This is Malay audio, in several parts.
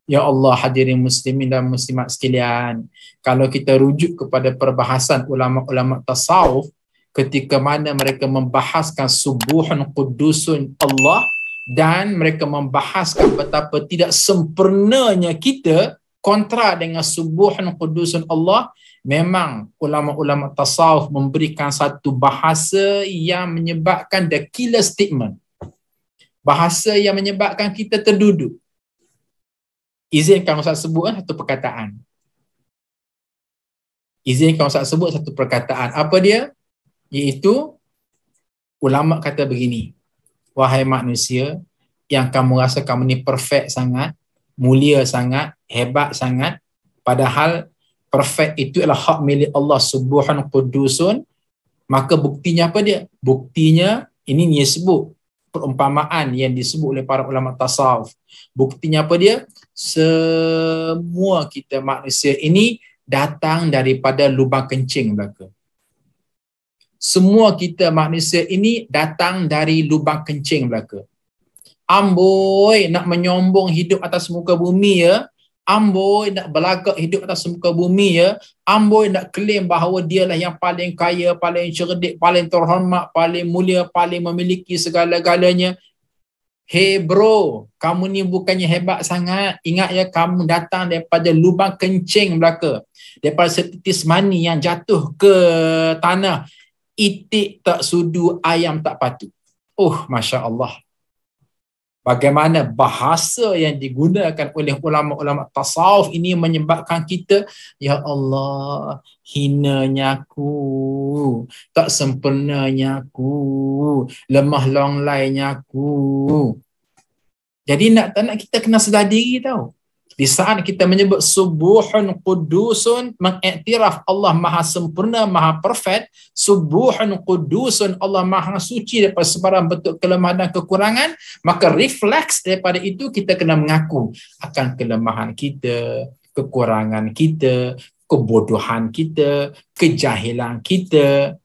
Ya Allah, hadirin muslimin dan muslimat sekalian, kalau kita rujuk kepada perbahasan ulama-ulama tasawuf, ketika mana mereka membahaskan subuhun qudusun Allah, dan mereka membahaskan betapa tidak sempurnanya kita kontra dengan subuhun qudusun Allah, memang ulama-ulama tasawuf memberikan satu bahasa yang menyebabkan the killer statement. Bahasa yang menyebabkan kita terduduk. Izinkan Ustaz sebut satu perkataan. Izinkan Ustaz sebut satu perkataan. Apa dia? Iaitu, ulama kata begini. Wahai manusia, yang kamu rasa kamu ni perfect sangat, mulia sangat, hebat sangat, padahal perfect itu adalah hak milik Allah Subhanahu Qudusun, maka buktinya apa dia? Buktinya, ini dia sebut, perumpamaan yang disebut oleh para ulama tasawuf. Buktinya apa dia? Semua kita manusia ini datang daripada lubang kencing belaka. Semua kita manusia ini datang dari lubang kencing belaka. Amboi nak menyombong hidup atas muka bumi ya. Amboi nak belagak hidup atas muka bumi ya. Amboi nak klaim bahawa dialah yang paling kaya, paling cerdik, paling terhormat, paling mulia, paling memiliki segala-galanya. Hey bro, kamu ni bukannya hebat sangat. Ingat ya, kamu datang daripada lubang kencing belaka. Daripada setitis mani yang jatuh ke tanah. Itik tak sudu, ayam tak patut. Oh, Masya Allah. Bagaimana bahasa yang digunakan oleh ulama-ulama tasawuf ini menyebabkan kita, ya Allah, hinanya aku, tak sempurnanya aku, lemah longlainya aku. Jadi tak nak kita kena sedar diri tau. Di saat kita menyebut subuhun qudusun, mengiktiraf Allah maha sempurna, maha perfect, subuhun qudusun, Allah maha suci daripada sebarang bentuk kelemahan dan kekurangan, maka refleks daripada itu kita kena mengaku akan kelemahan kita, kekurangan kita, kebodohan kita, kejahilan kita,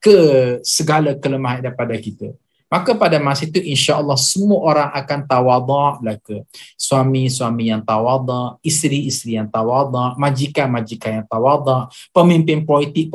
ke segala kelemahan daripada kita. Maka pada masa itu insya-Allah semua orang akan tawadha' belaka. Suami-suami yang tawadha', isteri-isteri yang tawadha', majikan-majikan yang tawadha', pemimpin politik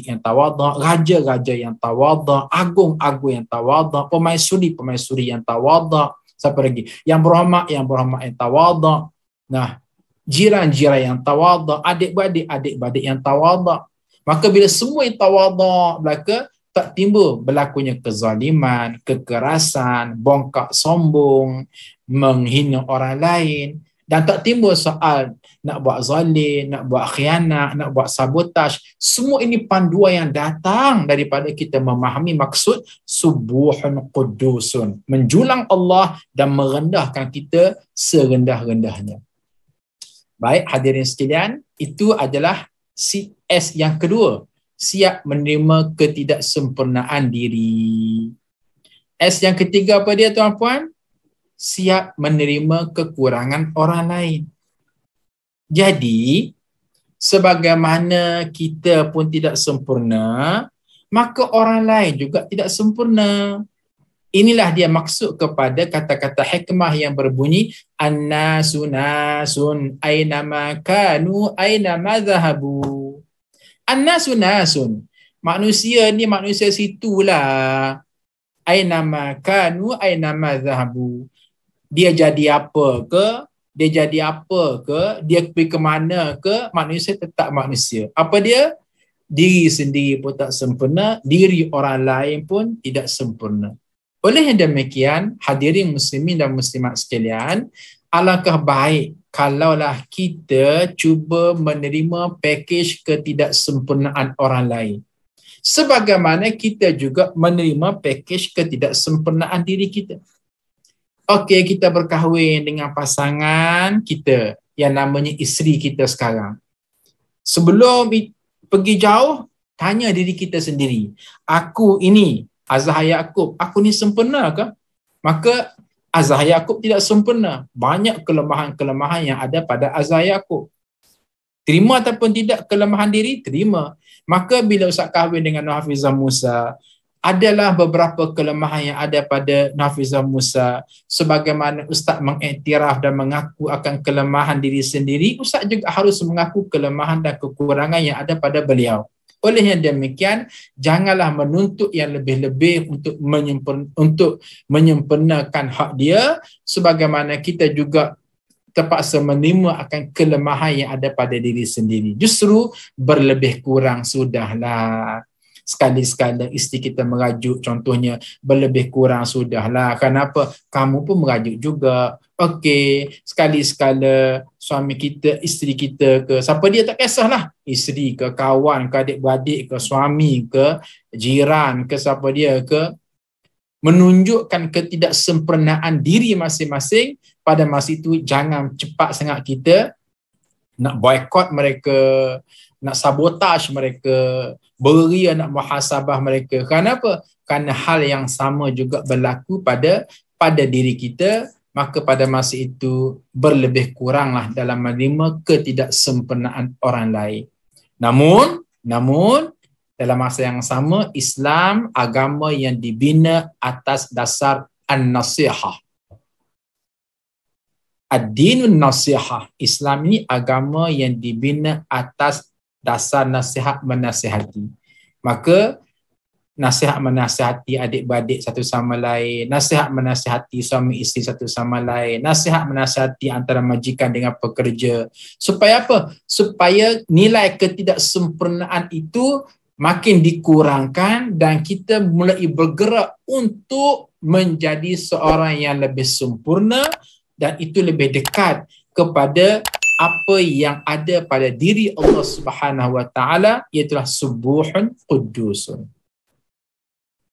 yang tawadha', raja-raja yang tawadha', agung-agung yang tawadha', pemaisuri yang tawadha', siapa lagi? Yang berhormat yang tawadha'. Nah, jiran-jiran yang tawadha', adik-beradik yang tawadha'. Maka bila semua yang tawadha' belaka, tak timbul berlakunya kezaliman, kekerasan, bongkak sombong, menghina orang lain, dan tak timbul soal nak buat zalim, nak buat khianat, nak buat sabotaj. Semua ini panduan yang datang daripada kita memahami maksud subuhun qudusun, menjulang Allah dan merendahkan kita serendah-rendahnya. Baik hadirin sekalian, itu adalah CS yang kedua. Siap menerima ketidaksempurnaan diri. S yang ketiga apa dia tuan-puan? Siap menerima kekurangan orang lain. Jadi, sebagaimana kita pun tidak sempurna, maka orang lain juga tidak sempurna. Inilah dia maksud kepada kata-kata hikmah yang berbunyi annasu nasun aynama kanu aynama zahabu. Annasu nasun. Manusia ni manusia situlah. Ainama kanu ainama zahabu. Dia jadi apa ke? Dia pergi ke mana ke? Manusia tetap manusia. Apa dia? Diri sendiri pun tak sempurna, diri orang lain pun tidak sempurna. Oleh demikian, hadirin muslimin dan muslimat sekalian, alangkah baik kalaulah kita cuba menerima pakej ketidaksempurnaan orang lain. Sebagaimana kita juga menerima pakej ketidaksempurnaan diri kita. Okey, kita berkahwin dengan pasangan kita yang namanya isteri kita sekarang. Sebelum pergi jauh, tanya diri kita sendiri. Aku ini, Azhar Yaakob, aku ni sempurna ke? Maka Azhar Yaakob tidak sempurna. Banyak kelemahan-kelemahan yang ada pada Azhar Yaakob. Terima ataupun tidak kelemahan diri? Terima. Maka bila Ustaz kahwin dengan Nur Hafizah Musa, adalah beberapa kelemahan yang ada pada Nafizah Musa. Sebagaimana Ustaz mengiktiraf dan mengaku akan kelemahan diri sendiri, Ustaz juga harus mengaku kelemahan dan kekurangan yang ada pada beliau. Oleh yang demikian, janganlah menuntut yang lebih-lebih untuk menyempurnakan hak dia, sebagaimana kita juga terpaksa menerima akan kelemahan yang ada pada diri sendiri. Justru berlebih kurang sudahlah. Sekali-sekala isteri kita merajuk, contohnya berlebih kurang sudahlah. Kenapa? Kamu pun merajuk juga. Okey, sekali-sekala suami kita, isteri kita ke, siapa dia tak kisahlah. Isteri ke, kawan ke, adik-beradik ke, suami ke, jiran ke, siapa dia ke, menunjukkan ketidaksempurnaan diri masing-masing. Pada masa itu jangan cepat sangat kita nak boykot mereka, nak sabotaj mereka, beria nak muhasabah mereka. Kenapa? Kerana hal yang sama juga berlaku pada diri kita, maka pada masa itu berlebih kuranglah dalam menerima ketidaksempurnaan orang lain. Namun dalam masa yang sama, Islam agama yang dibina atas dasar an-nasihah. Ad-dinun nasihah. Islam ini agama yang dibina atas dasar nasihat menasihati. Maka nasihat menasihati adik-beradik satu sama lain, nasihat menasihati suami isteri satu sama lain, nasihat menasihati antara majikan dengan pekerja. Supaya apa? Supaya nilai ketidaksempurnaan itu makin dikurangkan dan kita mulai bergerak untuk menjadi seorang yang lebih sempurna, dan itu lebih dekat kepada apa yang ada pada diri Allah Subhanahu wa taala, iaitu subuhun qudusun.